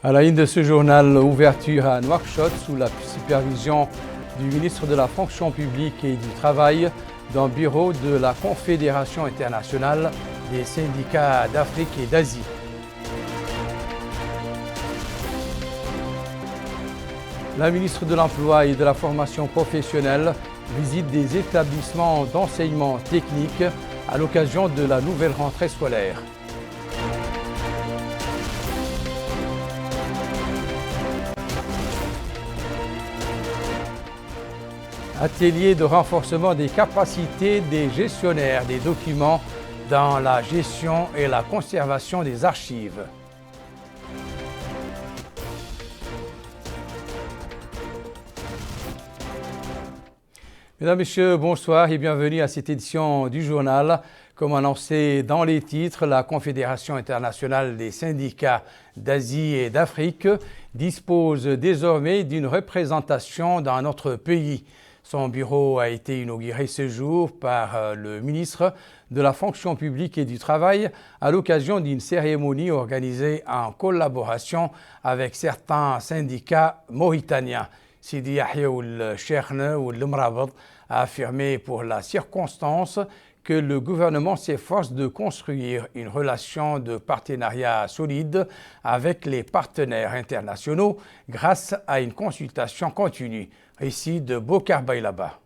À la une de ce journal, ouverture à Nouakchott sous la supervision du ministre de la Fonction publique et du Travail d'un bureau de la Confédération internationale des syndicats d'Afrique et d'Asie. La ministre de l'Emploi et de la Formation professionnelle visite des établissements d'enseignement technique à l'occasion de la nouvelle rentrée scolaire. Atelier de renforcement des capacités des gestionnaires des documents dans la gestion et la conservation des archives. Mesdames, Messieurs, bonsoir et bienvenue à cette édition du journal. Comme annoncé dans les titres, la Confédération internationale des syndicats d'Asie et d'Afrique dispose désormais d'une représentation dans notre pays. Son bureau a été inauguré ce jour par le ministre de la Fonction publique et du Travail à l'occasion d'une cérémonie organisée en collaboration avec certains syndicats mauritaniens. Sidi Yahya Ould Cheikhna Ould Mrabط a affirmé pour la circonstance que le gouvernement s'efforce de construire une relation de partenariat solide avec les partenaires internationaux grâce à une consultation continue. Récit de Bokar Baylaba.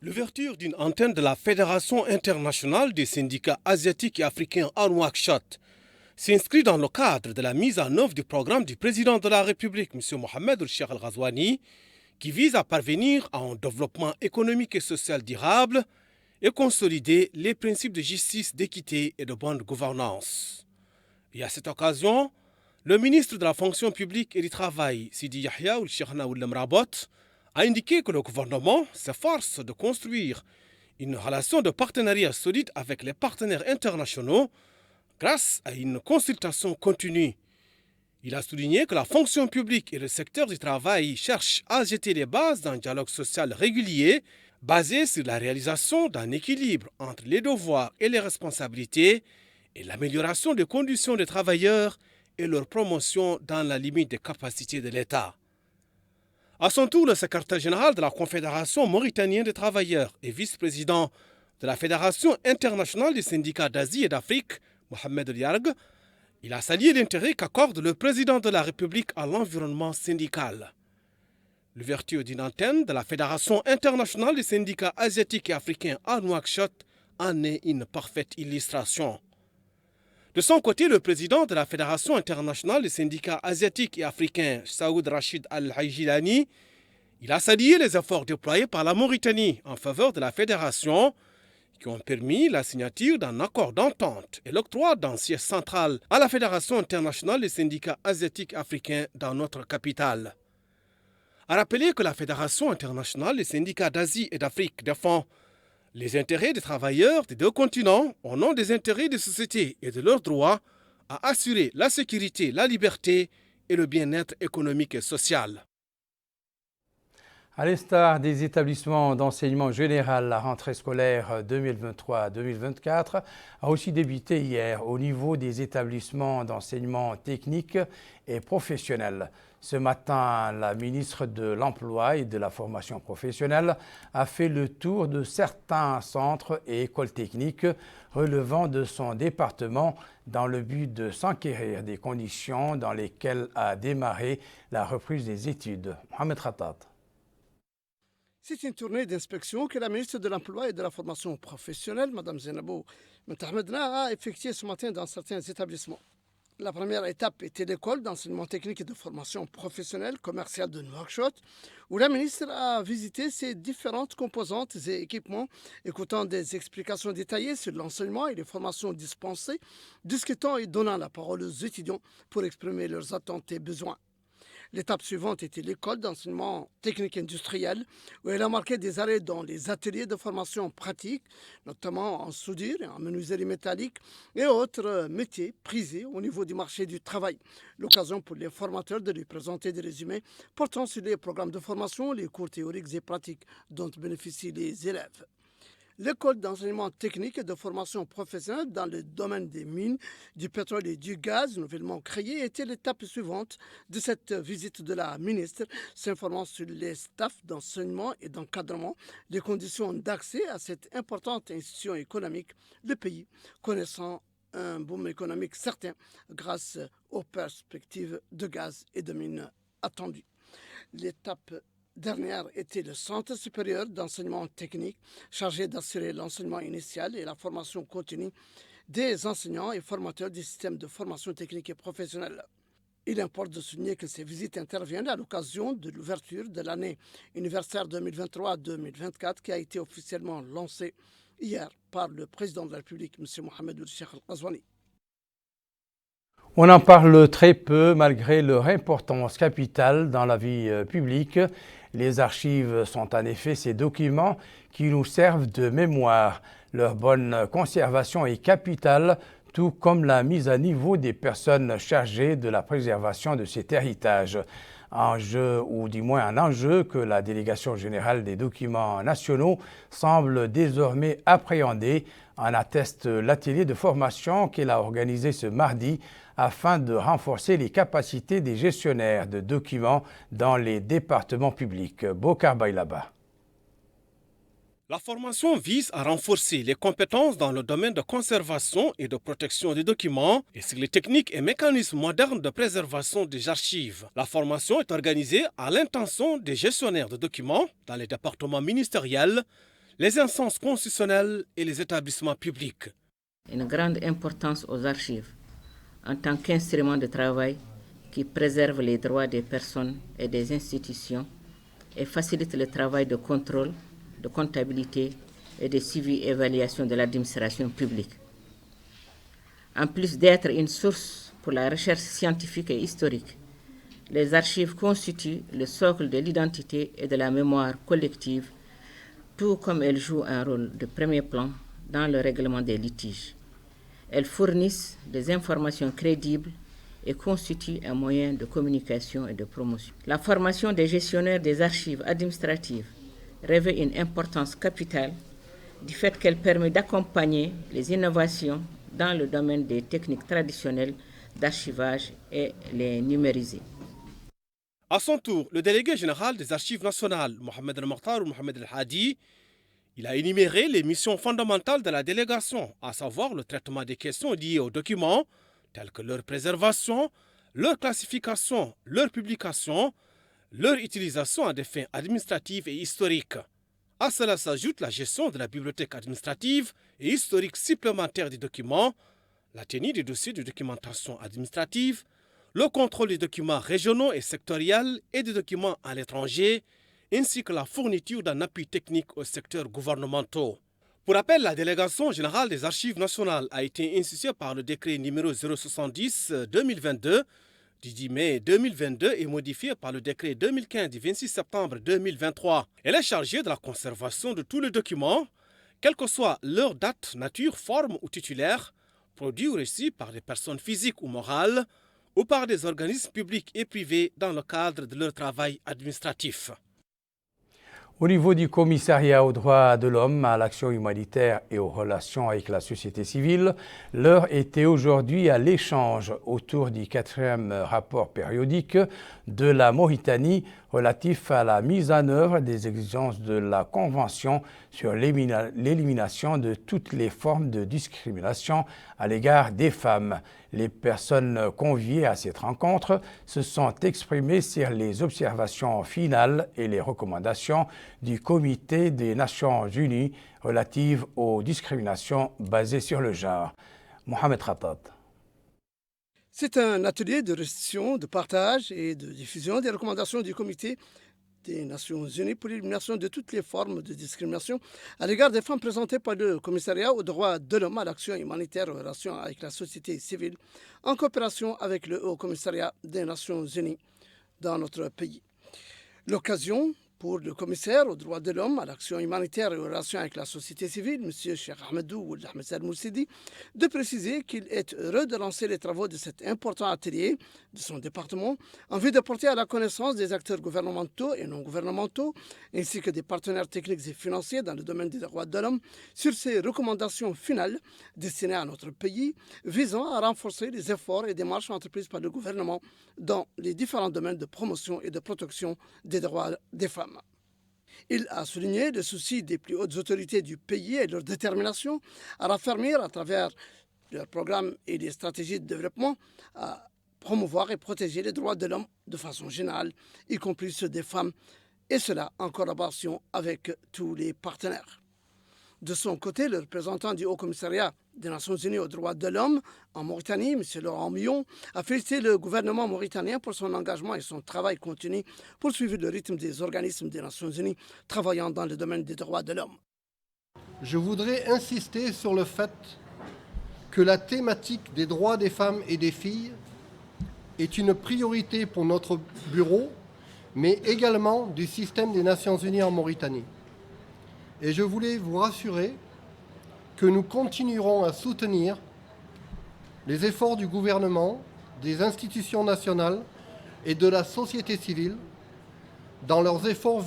L'ouverture d'une antenne de la Fédération internationale des syndicats asiatiques et africains à Nouakchott s'inscrit dans le cadre de la mise en œuvre du programme du président de la République, M. Mohamed El-Cheikh Al-Ghazouani, qui vise à parvenir à un développement économique et social durable et consolider les principes de justice, d'équité et de bonne gouvernance. Et à cette occasion, le ministre de la Fonction publique et du Travail, Sidi Yahya Ould Cheikhna Ould Mrabط, a indiqué que le gouvernement s'efforce de construire une relation de partenariat solide avec les partenaires internationaux grâce à une consultation continue. Il a souligné que la fonction publique et le secteur du travail cherchent à jeter les bases d'un dialogue social régulier basé sur la réalisation d'un équilibre entre les devoirs et les responsabilités et l'amélioration des conditions des travailleurs et leur promotion dans la limite des capacités de l'État. À son tour, le secrétaire général de la Confédération mauritanienne des travailleurs et vice-président de la Fédération internationale des syndicats d'Asie et d'Afrique, Mohamed El Yarg, il a salué l'intérêt qu'accorde le président de la République à l'environnement syndical. L'ouverture d'une antenne de la Fédération internationale des syndicats asiatiques et africains à Nouakchott en est une parfaite illustration. De son côté, le président de la Fédération internationale des syndicats asiatiques et africains, Saoud Rachid Al-Haïjilani, il a salué les efforts déployés par la Mauritanie en faveur de la fédération qui ont permis la signature d'un accord d'entente et l'octroi d'un siège central à la Fédération internationale des syndicats asiatiques et africains dans notre capitale. A rappeler que la Fédération internationale des syndicats d'Asie et d'Afrique défend les intérêts des travailleurs des deux continents au nom des intérêts des sociétés et de leur droit à assurer la sécurité, la liberté et le bien-être économique et social. À l'instar des établissements d'enseignement général, la rentrée scolaire 2023-2024 a aussi débuté hier au niveau des établissements d'enseignement technique et professionnel. Ce matin, la ministre de l'Emploi et de la Formation professionnelle a fait le tour de certains centres et écoles techniques relevant de son département dans le but de s'enquérir des conditions dans lesquelles a démarré la reprise des études. Mohamed Khattat. C'est une tournée d'inspection que la ministre de l'Emploi et de la Formation professionnelle, Mme Zainabou Mentahmedna, a effectuée ce matin dans certains établissements. La première étape était l'école d'enseignement technique et de formation professionnelle commerciale de Nouakchott, où la ministre a visité ses différentes composantes et équipements, écoutant des explications détaillées sur l'enseignement et les formations dispensées, discutant et donnant la parole aux étudiants pour exprimer leurs attentes et besoins. L'étape suivante était l'école d'enseignement technique industriel, où elle a marqué des arrêts dans les ateliers de formation pratique, notamment en soudure et en menuiserie métallique et autres métiers prisés au niveau du marché du travail. L'occasion pour les formateurs de lui présenter des résumés portant sur les programmes de formation, les cours théoriques et pratiques dont bénéficient les élèves. L'école d'enseignement technique et de formation professionnelle dans le domaine des mines, du pétrole et du gaz, nouvellement créée, était l'étape suivante de cette visite de la ministre, s'informant sur les staffs d'enseignement et d'encadrement, les conditions d'accès à cette importante institution économique, le pays connaissant un boom économique certain grâce aux perspectives de gaz et de mines attendues. L'étape dernière était le Centre supérieur d'enseignement technique chargé d'assurer l'enseignement initial et la formation continue des enseignants et formateurs du système de formation technique et professionnelle. Il importe de souligner que ces visites interviennent à l'occasion de l'ouverture de l'année universitaire 2023-2024 qui a été officiellement lancée hier par le président de la République, M. Mohamed Ould Cheikh Al-Qazouani. On en parle très peu malgré leur importance capitale dans la vie publique. Les archives sont en effet ces documents qui nous servent de mémoire. Leur bonne conservation est capitale, tout comme la mise à niveau des personnes chargées de la préservation de cet héritage. Enjeu, ou du moins un enjeu que la Délégation générale des documents nationaux semble désormais appréhender, en atteste l'atelier de formation qu'elle a organisé ce mardi afin de renforcer les capacités des gestionnaires de documents dans les départements publics. Bokar Bailaba. La formation vise à renforcer les compétences dans le domaine de conservation et de protection des documents et sur les techniques et mécanismes modernes de préservation des archives. La formation est organisée à l'intention des gestionnaires de documents dans les départements ministériels, les instances constitutionnelles et les établissements publics. Une grande importance aux archives en tant qu'instrument de travail qui préserve les droits des personnes et des institutions et facilite le travail de contrôle, de comptabilité et de suivi et évaluation de l'administration publique. En plus d'être une source pour la recherche scientifique et historique, les archives constituent le socle de l'identité et de la mémoire collective, tout comme elles jouent un rôle de premier plan dans le règlement des litiges. Elles fournissent des informations crédibles et constituent un moyen de communication et de promotion. La formation des gestionnaires des archives administratives revêt une importance capitale du fait qu'elle permet d'accompagner les innovations dans le domaine des techniques traditionnelles d'archivage et les numériser. À son tour, le délégué général des Archives nationales, Mohamed El-Mokhtar ou Mohamed El-Hadi, il a énuméré les missions fondamentales de la délégation, à savoir le traitement des questions liées aux documents, telles que leur préservation, leur classification, leur publication, leur utilisation à des fins administratives et historiques. À cela s'ajoute la gestion de la bibliothèque administrative et historique supplémentaire des documents, la tenue des dossiers de documentation administrative, le contrôle des documents régionaux et sectoriels et des documents à l'étranger, ainsi que la fourniture d'un appui technique aux secteurs gouvernementaux. Pour rappel, la délégation générale des Archives nationales a été instituée par le décret numéro 070-2022 du 10 mai 2022 et modifiée par le décret 2015 du 26 septembre 2023. Elle est chargée de la conservation de tous les documents, quelle que soit leur date, nature, forme ou titulaire, produits ou reçus par des personnes physiques ou morales ou par des organismes publics et privés dans le cadre de leur travail administratif. Au niveau du commissariat aux droits de l'homme, à l'action humanitaire et aux relations avec la société civile, l'heure était aujourd'hui à l'échange autour du 4e rapport périodique de la Mauritanie relatif à la mise en œuvre des exigences de la Convention sur l'élimination de toutes les formes de discrimination à l'égard des femmes. Les personnes conviées à cette rencontre se sont exprimées sur les observations finales et les recommandations du Comité des Nations Unies relatives aux discriminations basées sur le genre. Mohamed Khattat. C'est un atelier de restitution, de partage et de diffusion des recommandations du Comité des Nations Unies pour l'élimination de toutes les formes de discrimination à l'égard des femmes présentées par le Commissariat aux droits de l'homme à l'action humanitaire en relation avec la société civile en coopération avec le Haut Commissariat des Nations Unies dans notre pays. L'occasion Pour le commissaire aux droits de l'homme, à l'action humanitaire et aux relations avec la société civile, M. Cheikh Ahmedou Ould Ahmed Saad Moursidi, de préciser qu'il est heureux de lancer les travaux de cet important atelier de son département en vue de porter à la connaissance des acteurs gouvernementaux et non gouvernementaux, ainsi que des partenaires techniques et financiers dans le domaine des droits de l'homme, sur ces recommandations finales destinées à notre pays, visant à renforcer les efforts et démarches entreprises par le gouvernement dans les différents domaines de promotion et de protection des droits des femmes. Il a souligné le souci des plus hautes autorités du pays et leur détermination à raffermir à travers leurs programmes et les stratégies de développement à promouvoir et protéger les droits de l'homme de façon générale, y compris ceux des femmes, et cela en collaboration avec tous les partenaires. De son côté, le représentant du Haut Commissariat des Nations Unies aux droits de l'homme en Mauritanie, M. Laurent Millon, a félicité le gouvernement mauritanien pour son engagement et son travail continu pour suivre le rythme des organismes des Nations Unies travaillant dans le domaine des droits de l'homme. Je voudrais insister sur le fait que la thématique des droits des femmes et des filles est une priorité pour notre bureau, mais également du système des Nations Unies en Mauritanie. Et je voulais vous rassurer que nous continuerons à soutenir les efforts du gouvernement, des institutions nationales et de la société civile dans leurs efforts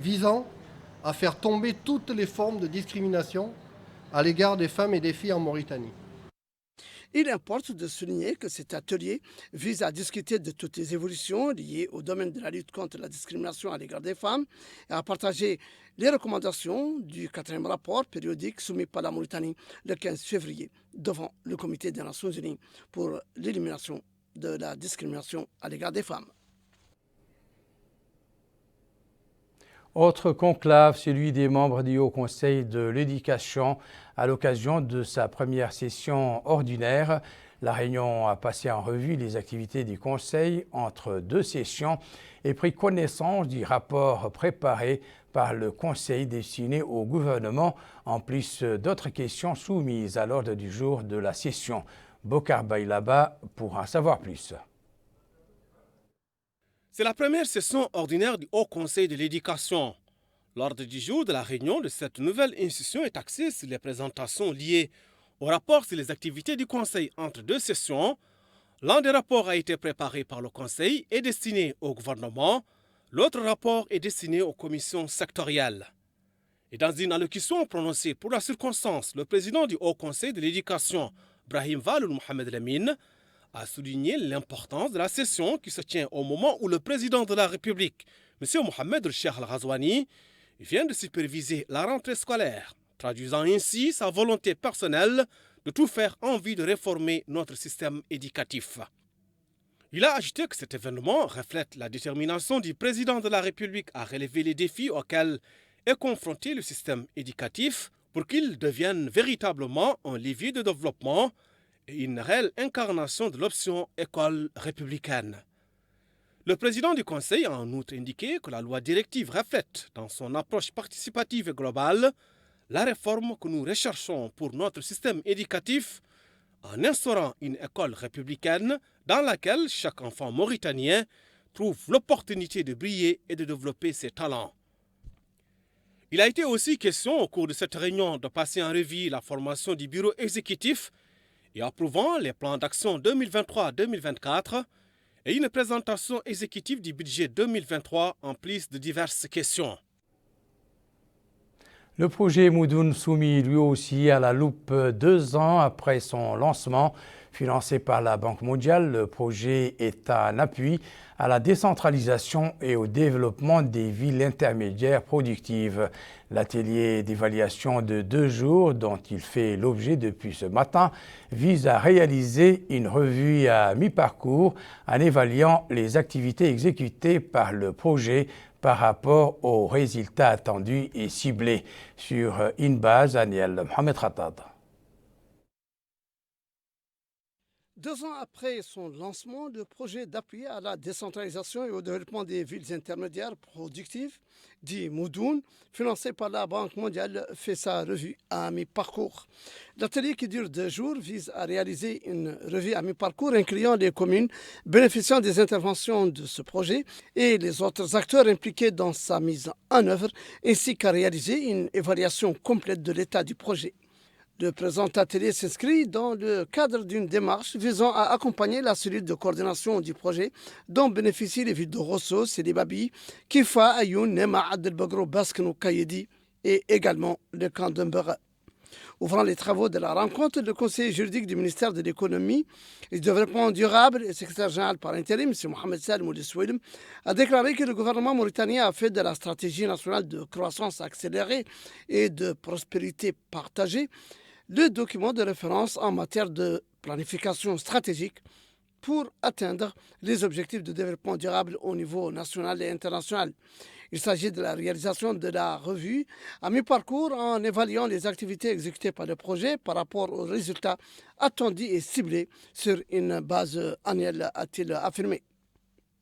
visant à faire tomber toutes les formes de discrimination à l'égard des femmes et des filles en Mauritanie. Il importe de souligner que cet atelier vise à discuter de toutes les évolutions liées au domaine de la lutte contre la discrimination à l'égard des femmes et à partager les recommandations du 4e rapport périodique soumis par la Mauritanie le 15 février devant le Comité des Nations Unies pour l'élimination de la discrimination à l'égard des femmes. Autre conclave, celui des membres du Haut Conseil de l'éducation à l'occasion de sa première session ordinaire. La réunion a passé en revue les activités du Conseil entre deux sessions et pris connaissance du rapport préparé par le Conseil destiné au gouvernement, en plus d'autres questions soumises à l'ordre du jour de la session. Bokar Baylaba pour en savoir plus. C'est la première session ordinaire du Haut Conseil de l'éducation. L'ordre du jour de la réunion de cette nouvelle institution est axé sur les présentations liées au rapport sur les activités du Conseil entre deux sessions. L'un des rapports a été préparé par le Conseil et destiné au gouvernement. L'autre rapport est destiné aux commissions sectorielles. Et dans une allocution prononcée pour la circonstance, le président du Haut Conseil de l'éducation, Brahim Valoul Mohamed Lamine, a souligné l'importance de la session qui se tient au moment où le président de la République, M. Mohamed Cheikh Al-Ghazouani, vient de superviser la rentrée scolaire, traduisant ainsi sa volonté personnelle de tout faire en vue de réformer notre système éducatif. Il a ajouté que cet événement reflète la détermination du président de la République à relever les défis auxquels est confronté le système éducatif pour qu'il devienne véritablement un levier de développement et une réelle incarnation de l'option école républicaine. Le président du Conseil a en outre indiqué que la loi directive reflète, dans son approche participative et globale, la réforme que nous recherchons pour notre système éducatif en instaurant une école républicaine dans laquelle chaque enfant mauritanien trouve l'opportunité de briller et de développer ses talents. Il a été aussi question au cours de cette réunion de passer en revue la formation du bureau exécutif et approuvant les plans d'action 2023-2024 et une présentation exécutive du budget 2023 en plus de diverses questions. Le projet Moudoun soumis lui aussi à la loupe 2 ans après son lancement. Financé par la Banque mondiale, le projet est un appui à la décentralisation et au développement des villes intermédiaires productives. L'atelier d'évaluation de 2 jours, dont il fait l'objet depuis ce matin, vise à réaliser une revue à mi-parcours en évaluant les activités exécutées par le projet par rapport aux résultats attendus et ciblés sur une base annuelle. Mohamed Khattab. 2 ans après son lancement, le projet d'appui à la décentralisation et au développement des villes intermédiaires productives, dit Moudoun, financé par la Banque mondiale, fait sa revue à mi-parcours. L'atelier qui dure 2 jours vise à réaliser une revue à mi-parcours incluant les communes bénéficiant des interventions de ce projet et les autres acteurs impliqués dans sa mise en œuvre, ainsi qu'à réaliser une évaluation complète de l'état du projet. Le présent atelier s'inscrit dans le cadre d'une démarche visant à accompagner la cellule de coordination du projet dont bénéficient les villes de Rosso, Sidi Babi, Kifa, Ayoun, Nema, Abdelbagro, Basken, Kayedi et également le camp d'Umbera. Ouvrant les travaux de la rencontre, le conseiller juridique du ministère de l'économie et du développement durable et secrétaire général par intérim, M. Mohamed Salim Oulisouilm, a déclaré que le gouvernement mauritanien a fait de la stratégie nationale de croissance accélérée et de prospérité partagée le document de référence en matière de planification stratégique pour atteindre les objectifs de développement durable au niveau national et international. Il s'agit de la réalisation de la revue à mi-parcours en évaluant les activités exécutées par le projet par rapport aux résultats attendus et ciblés sur une base annuelle, a-t-il affirmé.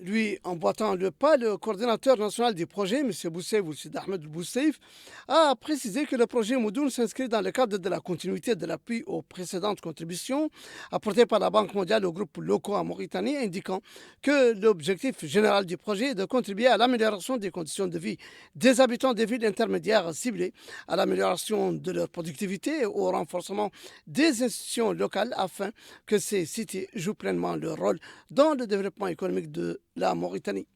Lui, en boitant le pas, le coordinateur national du projet, M. Bousseif Oulsid Ahmed Bousseif, a précisé que le projet Moudoun s'inscrit dans le cadre de la continuité de l'appui aux précédentes contributions apportées par la Banque mondiale aux groupes locaux en Mauritanie, indiquant que l'objectif général du projet est de contribuer à l'amélioration des conditions de vie des habitants des villes intermédiaires ciblées, à l'amélioration de leur productivité et au renforcement des institutions locales afin que ces cités jouent pleinement leur rôle dans le développement économique de la Mauritanie.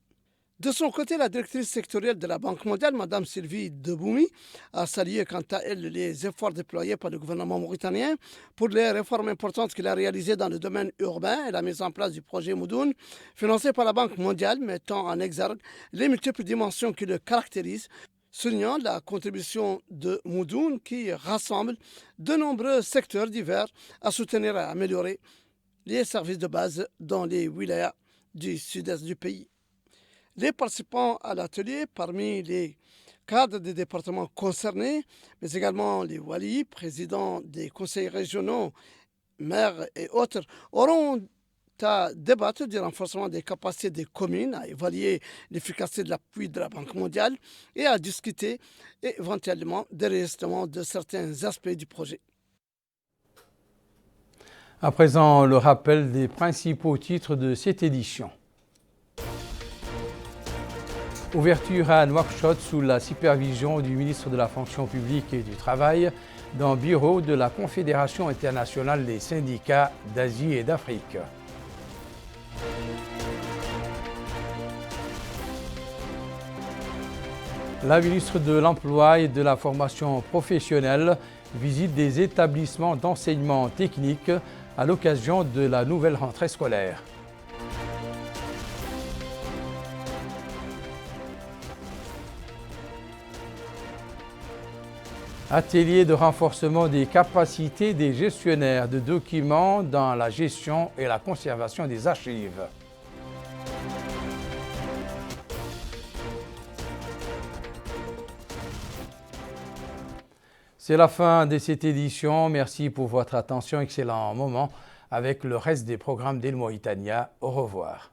De son côté, la directrice sectorielle de la Banque mondiale, Mme Sylvie Deboumi, a salué quant à elle les efforts déployés par le gouvernement mauritanien pour les réformes importantes qu'il a réalisées dans le domaine urbain et la mise en place du projet Moudoun, financé par la Banque mondiale, mettant en exergue les multiples dimensions qui le caractérisent, soulignant la contribution de Moudoun qui rassemble de nombreux secteurs divers à soutenir et à améliorer les services de base dans les wilayas du sud-est du pays. Les participants à l'atelier, parmi les cadres des départements concernés, mais également les walis, présidents des conseils régionaux, maires et autres, auront à débattre du renforcement des capacités des communes, à évaluer l'efficacité de l'appui de la Banque mondiale et à discuter éventuellement des réajustements de certains aspects du projet. À présent, le rappel des principaux titres de cette édition. Ouverture à Nouakchott sous la supervision du ministre de la Fonction publique et du Travail dans le bureau de la Confédération internationale des syndicats d'Asie et d'Afrique. La ministre de l'Emploi et de la Formation professionnelle visite des établissements d'enseignement technique à l'occasion de la nouvelle rentrée scolaire. Atelier de renforcement des capacités des gestionnaires de documents dans la gestion et la conservation des archives. C'est la fin de cette édition. Merci pour votre attention. Excellent moment avec le reste des programmes d'El Mauritania. Au revoir.